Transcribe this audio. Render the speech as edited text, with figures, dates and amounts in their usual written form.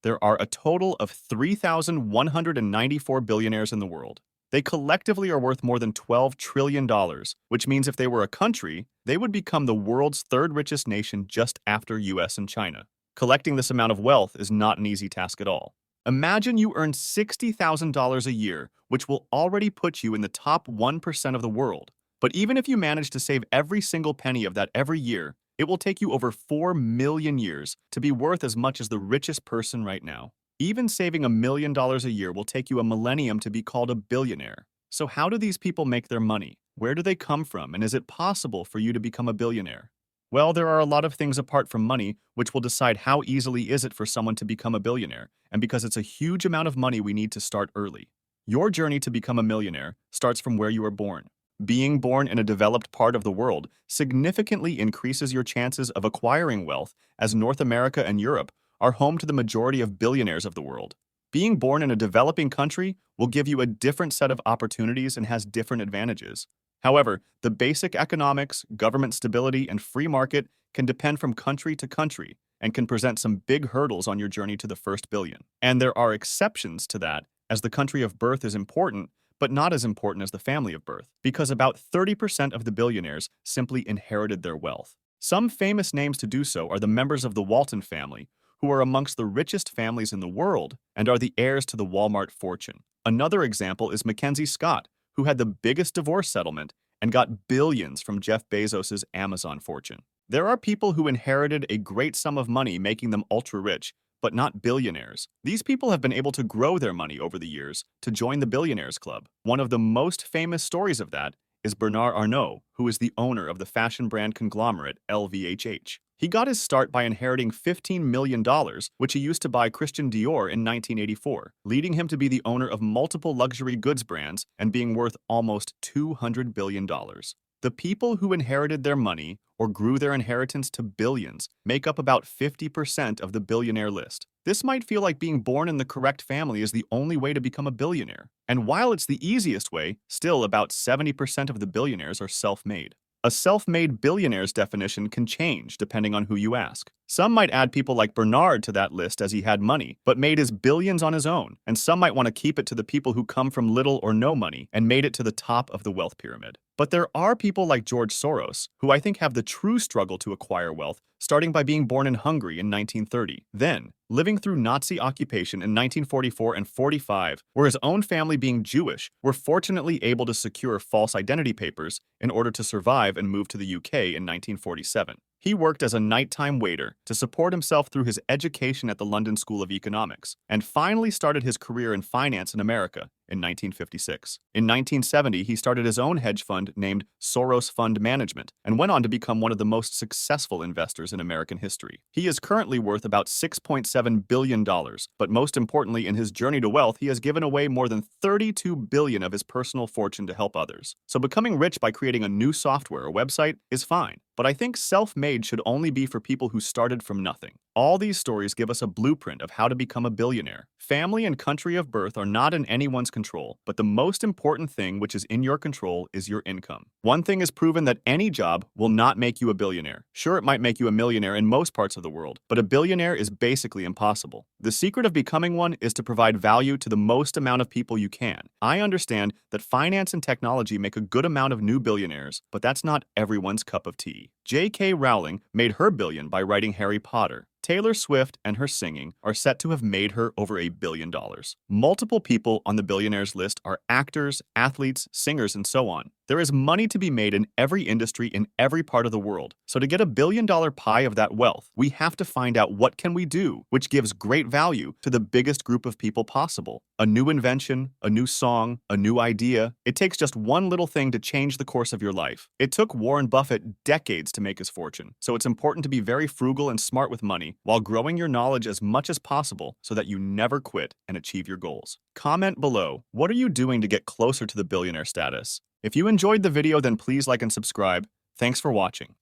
There are a total of 3,194 billionaires in the world. They collectively are worth more than $12 trillion, which means if they were a country, they would become the world's third richest nation just after US and China. Collecting this amount of wealth is not an easy task at all. Imagine you earn $60,000 a year, which will already put you in the top 1% of the world. But even if you manage to save every single penny of that every year, it will take you over 4 million years to be worth as much as the richest person right now. Even saving $1 million a year will take you a millennium to be called a billionaire. So how do these people make their money? Where do they come from? And is it possible for you to become a billionaire? Well, there are a lot of things apart from money which will decide how easily is it for someone to become a billionaire, and because it's a huge amount of money, we need to start early. Your journey to become a millionaire starts from where you were born. Being born in a developed part of the world significantly increases your chances of acquiring wealth, as North America and Europe are home to the majority of billionaires of the world. Being born in a developing country will give you a different set of opportunities and has different advantages. However, the basic economics, government stability, and free market can depend from country to country and can present some big hurdles on your journey to the first billion. And there are exceptions to that, as the country of birth is important, but not as important as the family of birth, because about 30% of the billionaires simply inherited their wealth. Some famous names to do so are the members of the Walton family, who are amongst the richest families in the world and are the heirs to the Walmart fortune. Another example is Mackenzie Scott, who had the biggest divorce settlement and got billions from Jeff Bezos's Amazon fortune. There are people who inherited a great sum of money, making them ultra-rich, but not billionaires. These people have been able to grow their money over the years to join the Billionaires Club. One of the most famous stories of that is Bernard Arnault, who is the owner of the fashion brand conglomerate LVMH. He got his start by inheriting $15 million, which he used to buy Christian Dior in 1984, leading him to be the owner of multiple luxury goods brands and being worth almost $200 billion. The people who inherited their money or grew their inheritance to billions make up about 50% of the billionaire list. This might feel like being born in the correct family is the only way to become a billionaire. And while it's the easiest way, still about 70% of the billionaires are self-made. A self-made billionaire's definition can change depending on who you ask. Some might add people like Bernard to that list as he had money, but made his billions on his own, and some might want to keep it to the people who come from little or no money and made it to the top of the wealth pyramid. But there are people like George Soros, who I think have the true struggle to acquire wealth, starting by being born in Hungary in 1930, then living through Nazi occupation in 1944 and 45, where his own family, being Jewish, were fortunately able to secure false identity papers in order to survive and move to the UK in 1947. He worked as a nighttime waiter to support himself through his education at the London School of Economics, and finally started his career in finance in America in 1956. In 1970, he started his own hedge fund named Soros Fund Management and went on to become one of the most successful investors in American history. He is currently worth about $6.7 billion, but most importantly, in his journey to wealth, he has given away more than $32 billion of his personal fortune to help others. So becoming rich by creating a new software or website is fine, but I think self-made should only be for people who started from nothing. All these stories give us a blueprint of how to become a billionaire. Family and country of birth are not in anyone's control, but the most important thing which is in your control is your income. One thing is proven, that any job will not make you a billionaire. Sure, it might make you a millionaire in most parts of the world, but a billionaire is basically impossible. The secret of becoming one is to provide value to the most amount of people you can. I understand that finance and technology make a good amount of new billionaires, but that's not everyone's cup of tea. J.K. Rowling made her billion by writing Harry Potter. Taylor Swift and her singing are set to have made her over $1 billion. Multiple people on the billionaires list are actors, athletes, singers, and so on. There is money to be made in every industry in every part of the world. So to get $1 billion pie of that wealth, we have to find out what can we do which gives great value to the biggest group of people possible. A new invention, a new song, a new idea. It takes just one little thing to change the course of your life. It took Warren Buffett decades to make his fortune, so it's important to be very frugal and smart with money while growing your knowledge as much as possible so that you never quit and achieve your goals. Comment below, what are you doing to get closer to the billionaire status? If you enjoyed the video, then please like and subscribe. Thanks for watching.